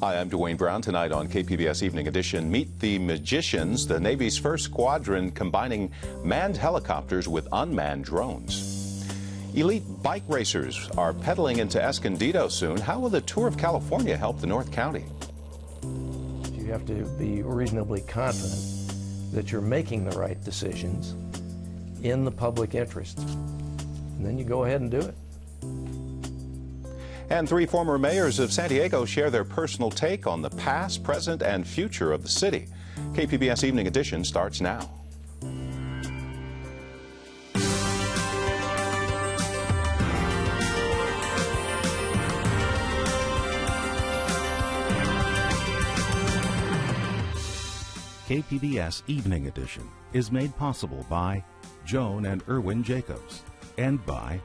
Hi, I'm Dwayne Brown. Tonight on KPBS Evening Edition, meet the Magicians, the Navy's first squadron combining manned helicopters with unmanned drones. Elite bike racers are pedaling into Escondido soon. How will the Tour of California help the North County? You have to be reasonably confident that you're making the right decisions in the public interest. And then you go ahead and do it. And three former mayors of San Diego share their personal take on the past, present, and future of the city. KPBS Evening Edition starts now. KPBS Evening Edition is made possible by Joan and Erwin Jacobs and by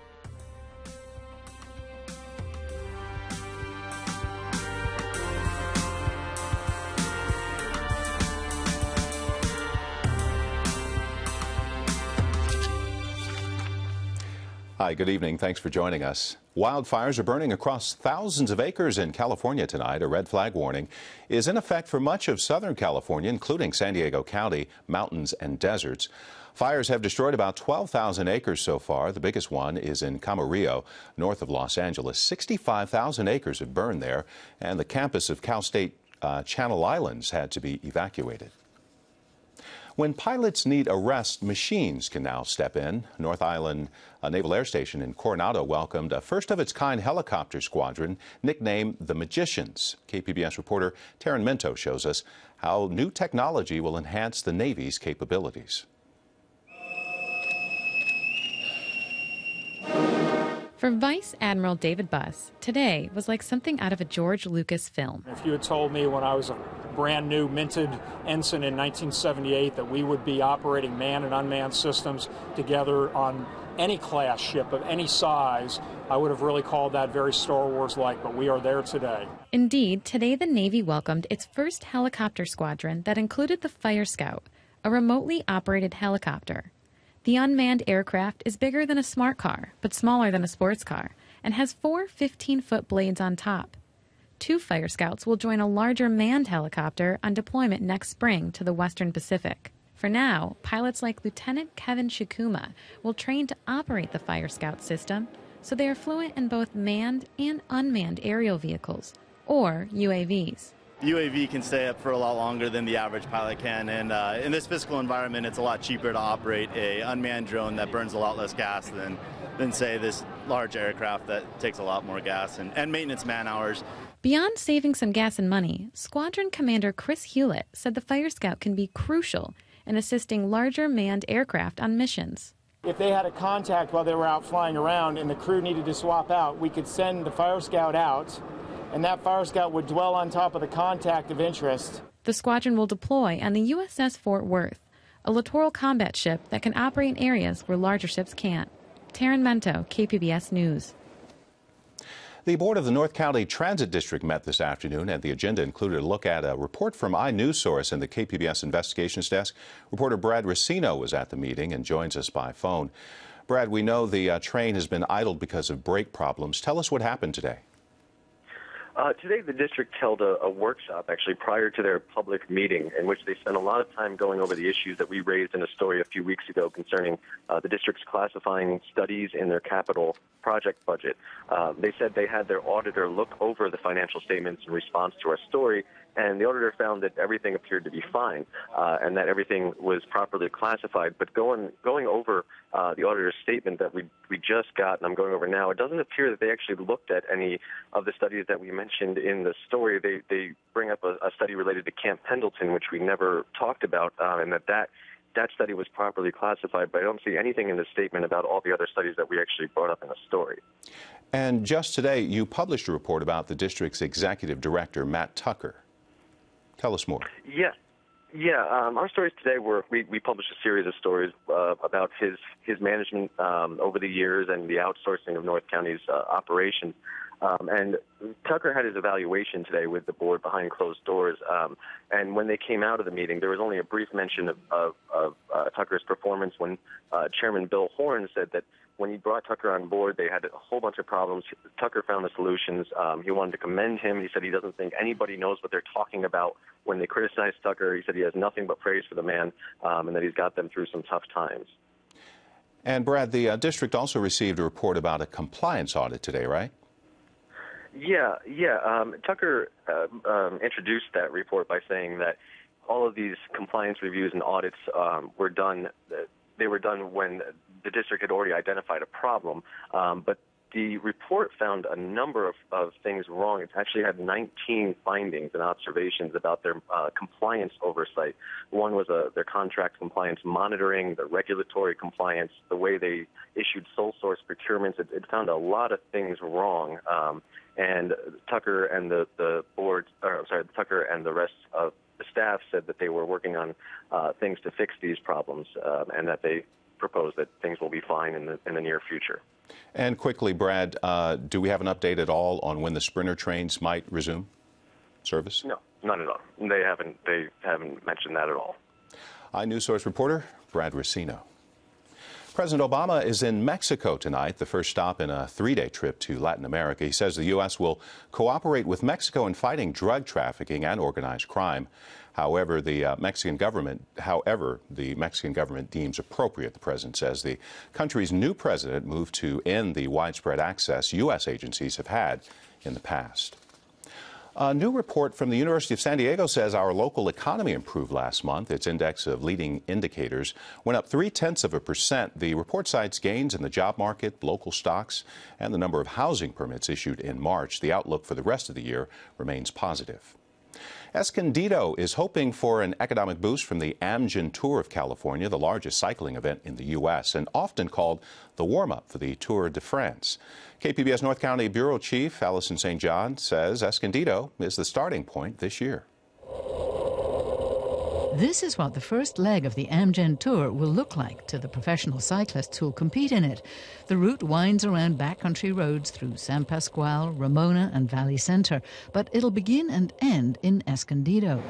Hi, good evening. Thanks for joining us. Wildfires are burning across thousands of acres in California tonight. A red flag warning is in effect for much of Southern California, including San Diego County, mountains and deserts. Fires have destroyed about 12,000 acres so far. The biggest one is in Camarillo, north of Los Angeles. 65,000 acres have burned there, and the campus of Cal State Channel Islands had to be evacuated. When pilots need a rest, machines can now step in. North Island Naval Air Station in Coronado welcomed a first-of-its-kind helicopter squadron nicknamed the Magicians. KPBS reporter Taryn Minto shows us how new technology will enhance the Navy's capabilities. For Vice Admiral David Buss, today was like something out of a George Lucas film. If you had told me when I was a brand new minted ensign in 1978 that we would be operating manned and unmanned systems together on any class ship of any size, I would have really called that very Star Wars-like, but we are there today. Indeed, today the Navy welcomed its first helicopter squadron that included the Fire Scout, a remotely operated helicopter. The unmanned aircraft is bigger than a smart car, but smaller than a sports car, and has four 15-foot blades on top. Two Fire Scouts will join a larger manned helicopter on deployment next spring to the Western Pacific. For now, pilots like Lieutenant Kevin Shikuma will train to operate the Fire Scout system, so they are fluent in both manned and unmanned aerial vehicles, or UAVs. UAV can stay up for a lot longer than the average pilot can, and in this physical environment, it's a lot cheaper to operate a unmanned drone that burns a lot less gas than say, this large aircraft that takes a lot more gas and maintenance man-hours. Beyond saving some gas and money, Squadron Commander Chris Hewlett said the Fire Scout can be crucial in assisting larger manned aircraft on missions. If they had a contact while they were out flying around and the crew needed to swap out, we could send the Fire Scout out, and that Fire Scout would dwell on top of the contact of interest. The squadron will deploy on the USS Fort Worth, a littoral combat ship that can operate in areas where larger ships can't. Taryn Minto, KPBS News. The board of the North County Transit District met this afternoon, and the agenda included a look at a report from iNewsSource and the KPBS Investigations Desk. Reporter Brad Racino was at the meeting and joins us by phone. Brad, we know the train has been idled because of brake problems. Tell us what happened today. Today, the district held a workshop, actually, prior to their public meeting, in which they spent a lot of time going over the issues that we raised in a story a few weeks ago concerning the district's classifying studies in their capital project budget. They said they had their auditor look over the financial statements in response to our story, and the auditor found that everything appeared to be fine and that everything was properly classified. But going over the auditor's statement that we just got, and I'm going over now, it doesn't appear that they actually looked at any of the studies that we mentioned in the story. They bring up a study related to Camp Pendleton, which we never talked about, and that study was properly classified, but I don't see anything in the statement about all the other studies that we actually brought up in the story. And just today, you published a report about the district's executive director, Matt Tucker. Tell us more. Yeah. Our stories today we published a series of stories about his management over the years and the outsourcing of North County's operations. And Tucker had his evaluation today with the board behind closed doors. And when they came out of the meeting, there was only a brief mention of Tucker's performance when Chairman Bill Horn said that when he brought Tucker on board, they had a whole bunch of problems. Tucker found the solutions. He wanted to commend him. He said he doesn't think anybody knows what they're talking about when they criticize Tucker. He said he has nothing but praise for the man, and that he's got them through some tough times. And Brad, the district also received a report about a compliance audit today, right? Yeah. Tucker introduced that report by saying that all of these compliance reviews and audits were done. They were done when the district had already identified a problem, but the report found a number of things wrong. It actually had 19 findings and observations about their compliance oversight. One was their contract compliance monitoring, the regulatory compliance, the way they issued sole source procurements. It found a lot of things wrong, and Tucker and Tucker and the rest of the staff said that they were working on things to fix these problems, and that they propose that things will be fine in the near future. And quickly, Brad, do we have an update at all on when the Sprinter trains might resume service? No, none at all. They haven't mentioned that at all. iNews Source reporter Brad Racino. President Obama is in Mexico tonight, the first stop in a 3-day trip to Latin America. He says the U.S. will cooperate with Mexico in fighting drug trafficking and organized crime. However, the Mexican government deems appropriate, the president says. The country's new president moved to end the widespread access U.S. agencies have had in the past. A new report from the University of San Diego says our local economy improved last month. Its index of leading indicators went up 0.3%. The report cites gains in the job market, local stocks, and the number of housing permits issued in March. The outlook for the rest of the year remains positive. Escondido is hoping for an economic boost from the Amgen Tour of California, the largest cycling event in the U.S., and often called the warm-up for the Tour de France. KPBS North County Bureau Chief Allison St. John says Escondido is the starting point this year. This is what the first leg of the Amgen Tour will look like to the professional cyclists who'll compete in it. The route winds around backcountry roads through San Pascual, Ramona and Valley Center, but it'll begin and end in Escondido.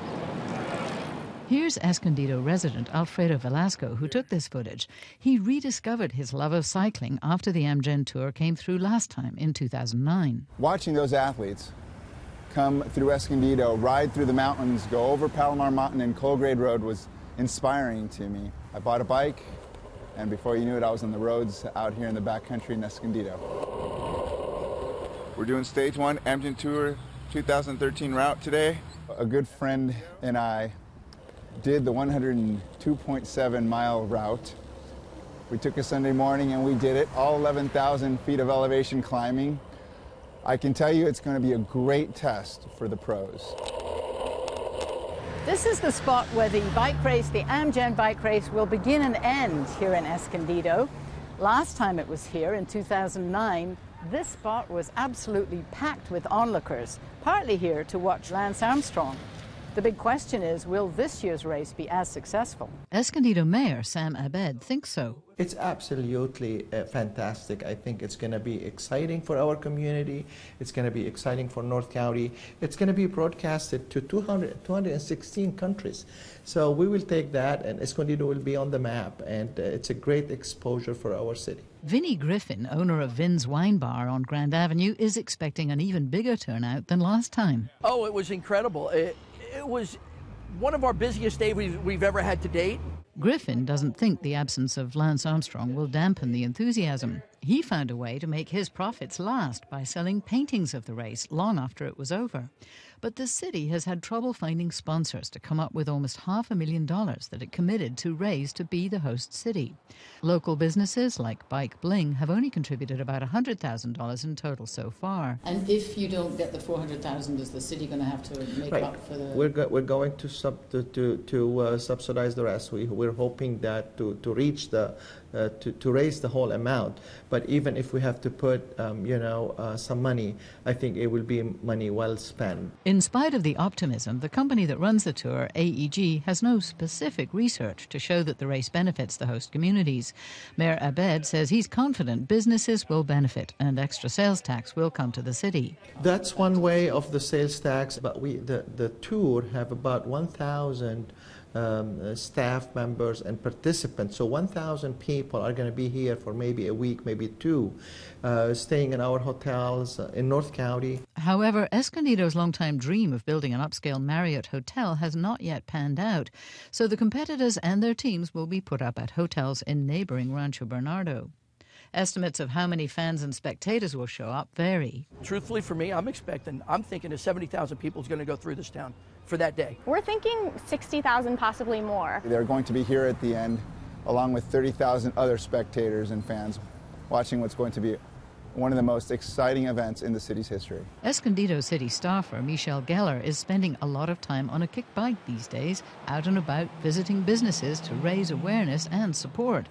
Here's Escondido resident Alfredo Velasco, who took this footage. He rediscovered his love of cycling after the Amgen Tour came through last time in 2009. Watching those athletes come through Escondido, ride through the mountains, go over Palomar Mountain and Colgrade Road was inspiring to me. I bought a bike, and before you knew it, I was on the roads out here in the backcountry in Escondido. We're doing Stage 1 Amgen Tour 2013 route today. A good friend and I did the 102.7-mile route. We took a Sunday morning and we did it, all 11,000 feet of elevation climbing. I can tell you it's going to be a great test for the pros. This is the spot where the bike race, the Amgen bike race, will begin and end here in Escondido. Last time it was here in 2009, this spot was absolutely packed with onlookers, partly here to watch Lance Armstrong. The big question is, will this year's race be as successful? Escondido Mayor Sam Abed thinks so. It's absolutely fantastic. I think it's going to be exciting for our community. It's going to be exciting for North County. It's going to be broadcasted to 216 countries. So we will take that, and Escondido will be on the map, and it's a great exposure for our city. Vinnie Griffin, owner of Vin's Wine Bar on Grand Avenue, is expecting an even bigger turnout than last time. Oh, it was incredible. It was one of our busiest days we've ever had to date. Griffin doesn't think the absence of Lance Armstrong will dampen the enthusiasm. He found a way to make his profits last by selling paintings of the race long after it was over. But the city has had trouble finding sponsors to come up with almost $500,000 that it committed to raise to be the host city. Local businesses like Bike Bling have only contributed about $100,000 in total so far. And if you don't get the $400,000, is the city going to have to make up for the... We're going to subsidize the rest. We're hoping that to reach the to raise the whole amount. But even if we have to put some money, I think it will be money well spent. In spite of the optimism, the company that runs the tour, AEG, has no specific research to show that the race benefits the host communities. Mayor Abed says he's confident businesses will benefit and extra sales tax will come to the city. That's one way of the sales tax, but the tour have about 1,000 staff members and participants. So 1,000 people are going to be here for maybe a week, maybe two, staying in our hotels in North County. However, Escondido's longtime dream of building an upscale Marriott hotel has not yet panned out, so the competitors and their teams will be put up at hotels in neighboring Rancho Bernardo. Estimates of how many fans and spectators will show up vary. Truthfully, for me, I'm thinking that 70,000 people is going to go through this town for that day. We're thinking 60,000, possibly more. They're going to be here at the end, along with 30,000 other spectators and fans, watching what's going to be one of the most exciting events in the city's history. Escondido city staffer Michelle Geller is spending a lot of time on a kick bike these days, out and about visiting businesses to raise awareness and support.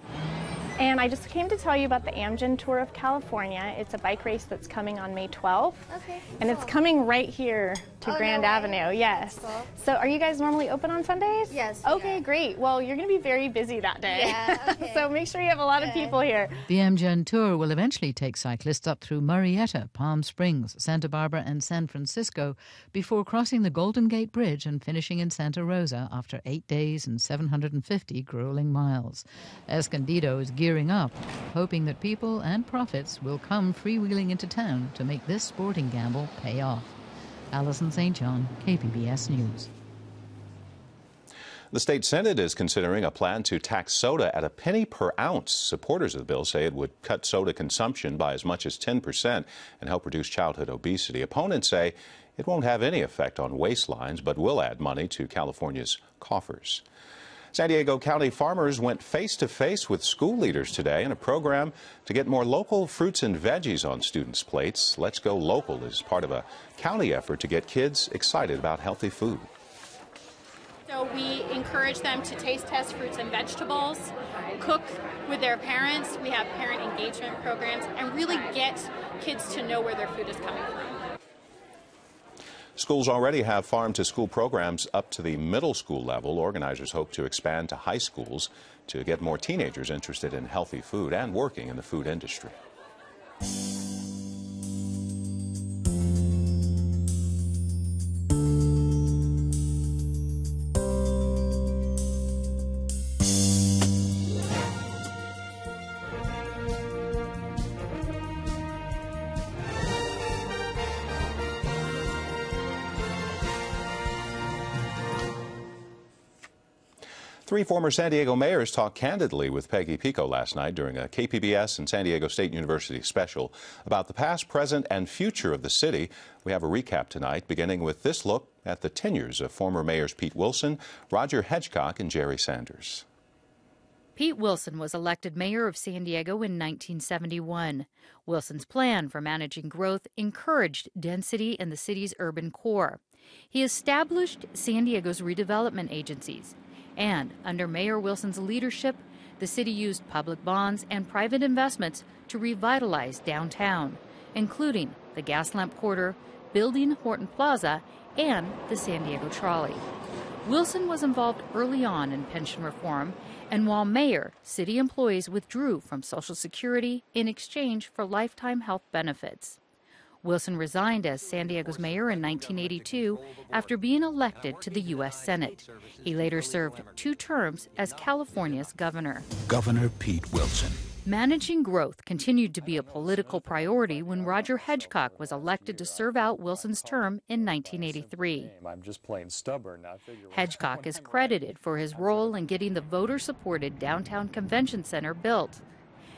And I just came to tell you about the Amgen Tour of California. It's a bike race that's coming on May 12th. Okay. And it's coming right here to Grand Avenue. Yes. Cool. So are you guys normally open on Sundays? Yes. Okay, great. Well, you're going to be very busy that day. Yeah, okay. So make sure you have a lot of people here. The Amgen Tour will eventually take cyclists up through Murrieta, Palm Springs, Santa Barbara and San Francisco before crossing the Golden Gate Bridge and finishing in Santa Rosa after 8 days and 750 grueling miles. Escondido is gearing up, hoping that people and profits will come freewheeling into town to make this sporting gamble pay off. Alison St. John, KPBS News. The state Senate is considering a plan to tax soda at a penny per ounce. Supporters of the bill say it would cut soda consumption by as much as 10% and help reduce childhood obesity. Opponents say it won't have any effect on waistlines, but will add money to California's coffers. San Diego County farmers went face-to-face with school leaders today in a program to get more local fruits and veggies on students' plates. Let's Go Local is part of a county effort to get kids excited about healthy food. So we encourage them to taste test fruits and vegetables, cook with their parents. We have parent engagement programs, and really get kids to know where their food is coming from. Schools already have farm-to-school programs up to the middle school level. Organizers hope to expand to high schools to get more teenagers interested in healthy food and working in the food industry. Three former San Diego mayors talked candidly with Peggy Pico last night during a KPBS and San Diego State University special about the past, present, and future of the city. We have a recap tonight, beginning with this look at the tenures of former mayors Pete Wilson, Roger Hedgecock, and Jerry Sanders. Pete Wilson was elected mayor of San Diego in 1971. Wilson's plan for managing growth encouraged density in the city's urban core. He established San Diego's redevelopment agencies. And under Mayor Wilson's leadership, the city used public bonds and private investments to revitalize downtown, including the Gaslamp Quarter, building Horton Plaza, and the San Diego Trolley. Wilson was involved early on in pension reform, and while mayor, city employees withdrew from Social Security in exchange for lifetime health benefits. Wilson resigned as San Diego's mayor in 1982 after being elected to the U.S. Senate. He later served 2 terms as California's governor. Governor Pete Wilson. Managing growth continued to be a political priority when Roger Hedgecock was elected to serve out Wilson's term in 1983. I'm just plain stubborn. Hedgecock is credited for his role in getting the voter-supported downtown convention center built.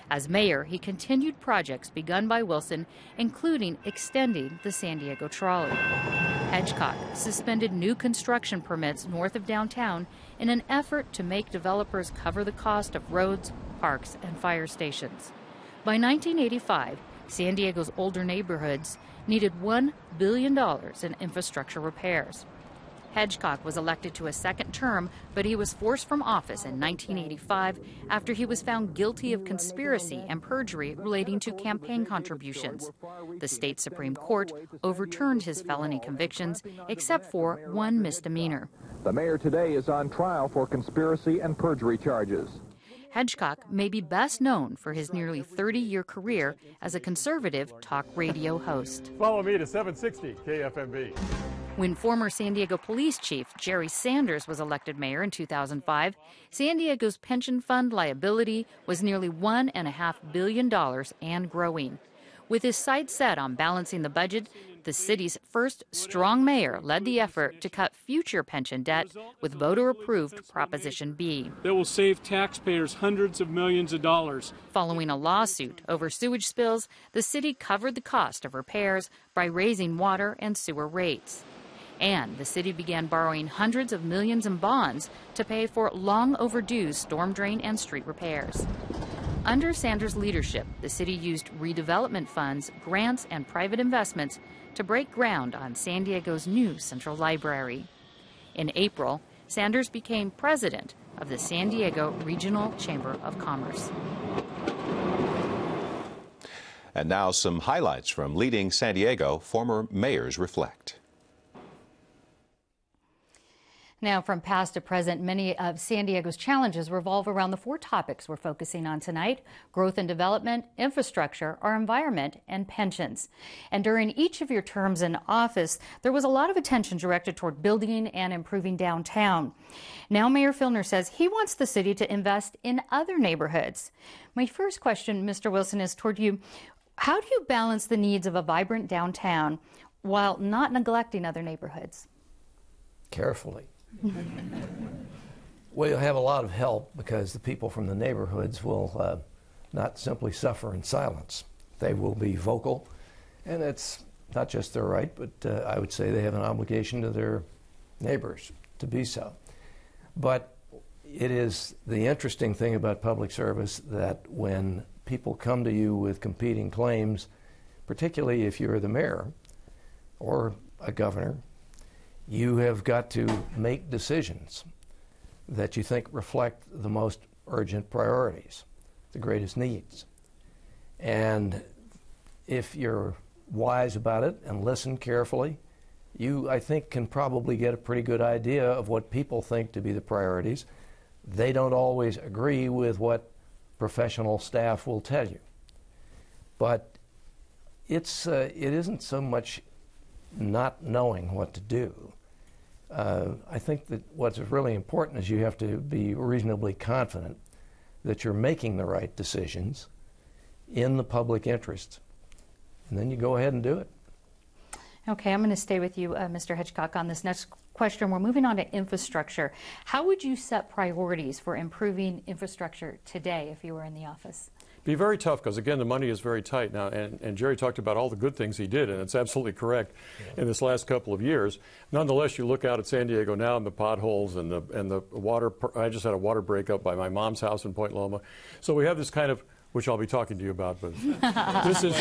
As mayor, he continued projects begun by Wilson, including extending the San Diego Trolley. Hedgecock suspended new construction permits north of downtown in an effort to make developers cover the cost of roads, parks, and fire stations. By 1985, San Diego's older neighborhoods needed $1 billion in infrastructure repairs. Hedgecock was elected to a second term, but he was forced from office in 1985 after he was found guilty of conspiracy and perjury relating to campaign contributions. The state Supreme Court overturned his felony convictions, except for one misdemeanor. The mayor today is on trial for conspiracy and perjury charges. Hedgecock may be best known for his nearly 30-year career as a conservative talk radio host. Follow me to 760 KFMB. When former San Diego Police Chief Jerry Sanders was elected mayor in 2005, San Diego's pension fund liability was nearly $1.5 billion and growing. With his sights set on balancing the budget, the city's first strong mayor led the effort to cut future pension debt with voter-approved Proposition B. That will save taxpayers hundreds of millions of dollars. Following a lawsuit over sewage spills, the city covered the cost of repairs by raising water and sewer rates. And the city began borrowing hundreds of millions in bonds to pay for long overdue storm drain and street repairs. Under Sanders' leadership, the city used redevelopment funds, grants, and private investments to break ground on San Diego's new Central Library. In April, Sanders became president of the San Diego Regional Chamber of Commerce. And now some highlights from leading San Diego former mayors reflect. Now, from past to present, many of San Diego's challenges revolve around the 4 topics we're focusing on tonight: growth and development, infrastructure, our environment, and pensions. And during each of your terms in office, there was a lot of attention directed toward building and improving downtown. Now, Mayor Filner says he wants the city to invest in other neighborhoods. My first question, Mr. Wilson, is toward you. How do you balance the needs of a vibrant downtown while not neglecting other neighborhoods? Carefully. Well, you'll have a lot of help because the people from the neighborhoods will not simply suffer in silence. They will be vocal, and it's not just their right, but I would say they have an obligation to their neighbors to be so. But it is the interesting thing about public service that when people come to you with competing claims, particularly if you're the mayor or a governor, you have got to make decisions that you think reflect the most urgent priorities, the greatest needs. And if you're wise about it and listen carefully, you, I think, can probably get a pretty good idea of what people think to be the priorities. They don't always agree with what professional staff will tell you. But it isn't so much not knowing what to do. I think that what's really important is you have to be reasonably confident that you're making the right decisions in the public interest, and then you go ahead and do it. Okay, I'm going to stay with you, Mr. Hitchcock, on this next question. We're moving on to infrastructure. How would you set priorities for improving infrastructure today if you were in the office? Be very tough because, again, the money is very tight now. And Jerry talked about all the good things he did, and it's absolutely correct in this last couple of years. Nonetheless, you look out at San Diego now and the potholes and the water. I just had a water breakup by my mom's house in Point Loma. So we have this kind of, which I'll be talking to you about, but this is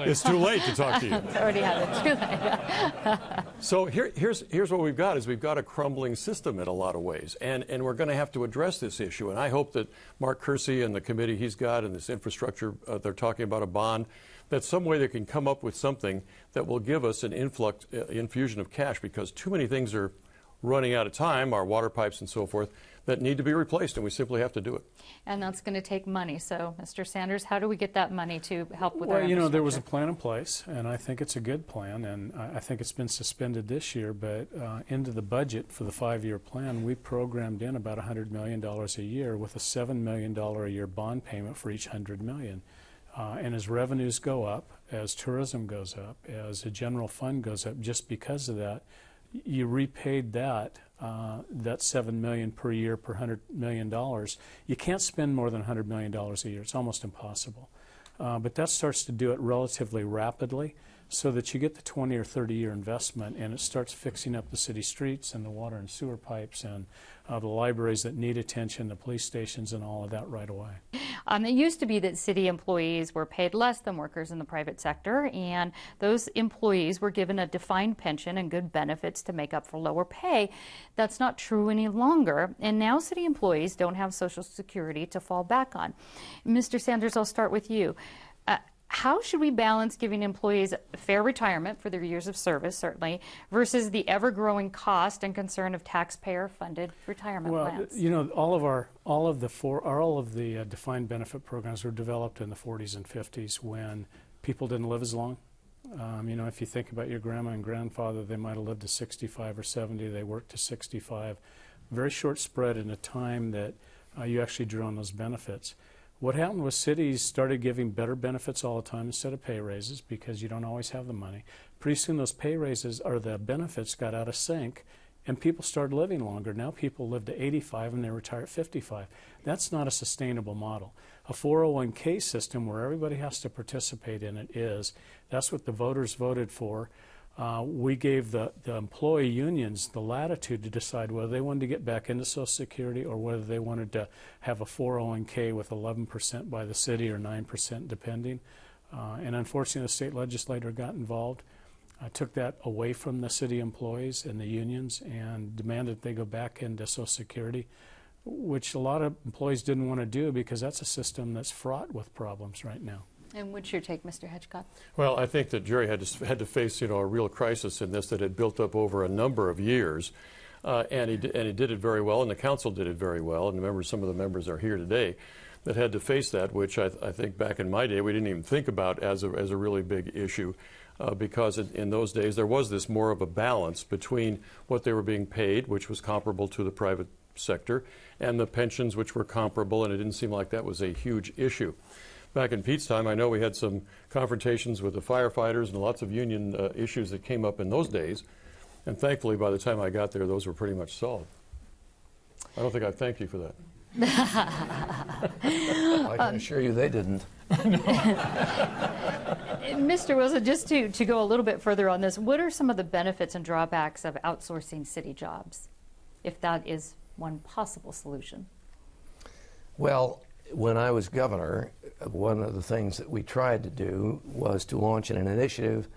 it's too late to talk to you. It's already happened. Too late. So here's what we've got is we've got a crumbling system in a lot of ways, and we're going to have to address this issue. And I hope that Mark Kersey and the committee he's got and this infrastructure, they're talking about a bond, that some way they can come up with something that will give us an infusion of cash, because too many things are running out of time, our water pipes and so forth, that need to be replaced, and we simply have to do it. And that's going to take money. So, Mr. Sanders, how do we get that money to help with our infrastructure? Well, you know, there was a infrastructure? plan in place, and I think it's a good plan, and I think it's been suspended this year, but into the budget for the 5-year plan, we programmed in about $100 million a year with a $7 million a year bond payment for each $100 million. And as revenues go up, as tourism goes up, as the general fund goes up, just because of that, you repaid that $7 million per year per $100 million. You can't spend more than $100 million a year. It's almost impossible. But that starts to do it relatively rapidly so that you get the 20 or 30-year investment, and it starts fixing up the city streets and the water and sewer pipes and the libraries that need attention, the police stations, and all of that right away. It used to be that city employees were paid less than workers in the private sector, and those employees were given a defined pension and good benefits to make up for lower pay. That's not true any longer, and now city employees don't have Social Security to fall back on. Mr. Sanders, I'll start with you. How should we balance giving employees fair retirement for their years of service, certainly, versus the ever-growing cost and concern of taxpayer-funded retirement plans? Well, you know, all of the defined benefit programs were developed in the 40s and 50s when people didn't live as long, You know, if you think about your grandma and grandfather, they might have lived to 65 or 70. They worked to 65. Very short spread in a time that you actually drew on those benefits. What happened was cities started giving better benefits all the time instead of pay raises because you don't always have the money. Pretty soon those pay raises or the benefits got out of sync and people started living longer. Now people live to 85 and they retire at 55. That's not a sustainable model. A 401k system where everybody has to participate in it is. That's what the voters voted for. We gave the employee unions the latitude to decide whether they wanted to get back into Social Security or whether they wanted to have a 401k with 11% by the city or 9% depending. And unfortunately, the state legislature got involved, took that away from the city employees and the unions and demanded they go back into Social Security, which a lot of employees didn't want to do because that's a system that's fraught with problems right now. And what's your take, Mr. Hedgecott? Well, I think that Jerry had to face, a real crisis in this that had built up over a number of years, and he did it very well, and the council did it very well. And remember, some of the members are here today that had to face that, which I think back in my day we didn't even think about as a really big issue, because in those days there was this more of a balance between what they were being paid, which was comparable to the private sector, and the pensions, which were comparable, and it didn't seem like that was a huge issue. Back in Pete's time, I know we had some confrontations with the firefighters and lots of union issues that came up in those days. And thankfully, by the time I got there, those were pretty much solved. I don't think I thanked you for that. I can assure you they didn't. Mr. Wilson, just to go a little bit further on this, what are some of the benefits and drawbacks of outsourcing city jobs, if that is one possible solution? Well, when I was governor, one of the things that we tried to do was to launch an initiative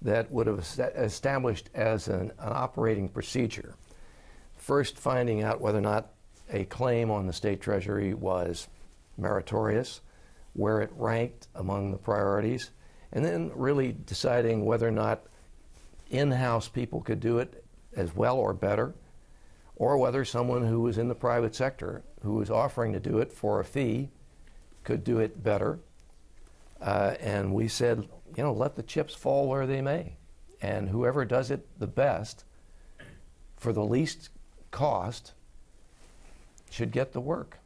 that would have established as an operating procedure. First, finding out whether or not a claim on the state treasury was meritorious, where it ranked among the priorities, and then really deciding whether or not in-house people could do it as well or better, or whether someone who was in the private sector who was offering to do it for a fee could do it better. And we said, let the chips fall where they may. And whoever does it the best for the least cost should get the work.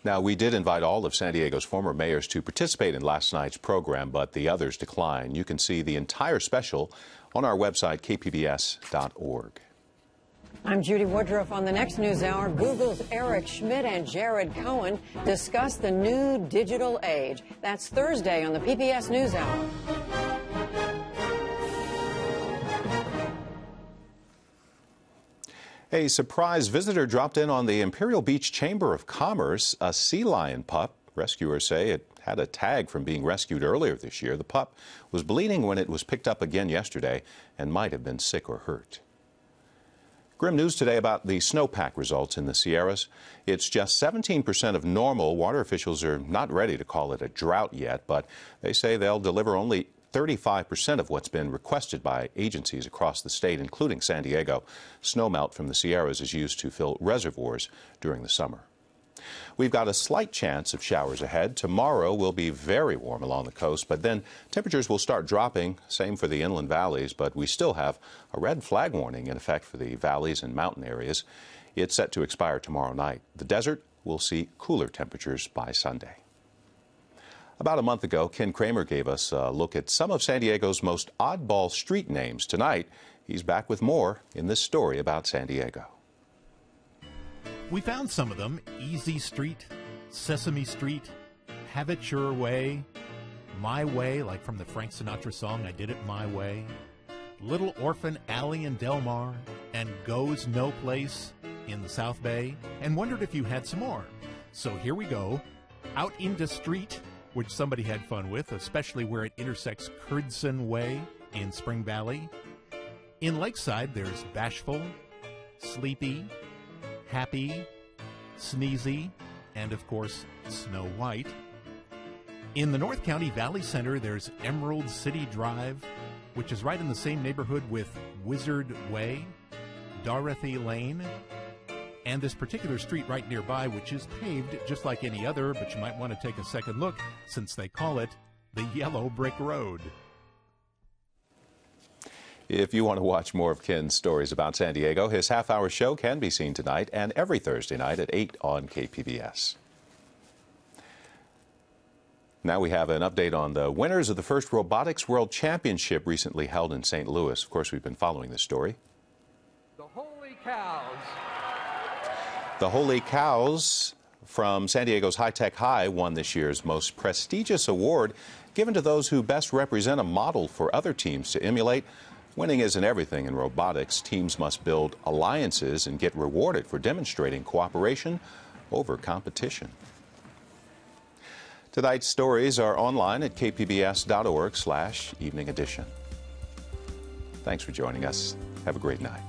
Now, we did invite all of San Diego's former mayors to participate in last night's program, but the others declined. You can see the entire special on our website, kpbs.org. I'm Judy Woodruff. On the next News Hour, Google's Eric Schmidt and Jared Cohen discuss the new digital age. That's Thursday on the PBS News Hour. A surprise visitor dropped in on the Imperial Beach Chamber of Commerce, a sea lion pup. Rescuers say it had a tag from being rescued earlier this year. The pup was bleeding when it was picked up again yesterday and might have been sick or hurt. Grim news today about the snowpack results in the Sierras. It's just 17% of normal. Water officials are not ready to call it a drought yet, but they say they'll deliver only 35% of what's been requested by agencies across the state, including San Diego. Snowmelt from the Sierras is used to fill reservoirs during the summer. We've got a slight chance of showers ahead. Tomorrow will be very warm along the coast, but then temperatures will start dropping. Same for the inland valleys, but we still have a red flag warning in effect for the valleys and mountain areas. It's set to expire tomorrow night. The desert will see cooler temperatures by Sunday. About a month ago, Ken Kramer gave us a look at some of San Diego's most oddball street names. Tonight, he's back with more in this story about San Diego. We found some of them: Easy Street, Sesame Street, Have It Your Way, My Way, like from the Frank Sinatra song, I Did It My Way, Little Orphan Alley in Del Mar, and Goes No Place in the South Bay, and wondered if you had some more. So here we go. Out into Street, which somebody had fun with, especially where it intersects Curdson Way in Spring Valley. In Lakeside, there's Bashful, Sleepy, Happy, Sneezy, and of course, Snow White. In the North County Valley Center, there's Emerald City Drive, which is right in the same neighborhood with Wizard Way, Dorothy Lane, And this particular street right nearby, which is paved just like any other, but you might want to take a second look since they call it the Yellow Brick Road. If you want to watch more of Ken's stories about San Diego, his half-hour show can be seen tonight and every Thursday night at 8 on KPBS. Now we have an update on the winners of the first Robotics World Championship recently held in St. Louis. Of course, we've been following this story. The Holy Cows. The Holy Cows from San Diego's High Tech High won this year's most prestigious award given to those who best represent a model for other teams to emulate. Winning isn't everything in robotics. Teams must build alliances and get rewarded for demonstrating cooperation over competition. Tonight's stories are online at kpbs.org/evening edition. Thanks for joining us. Have a great night.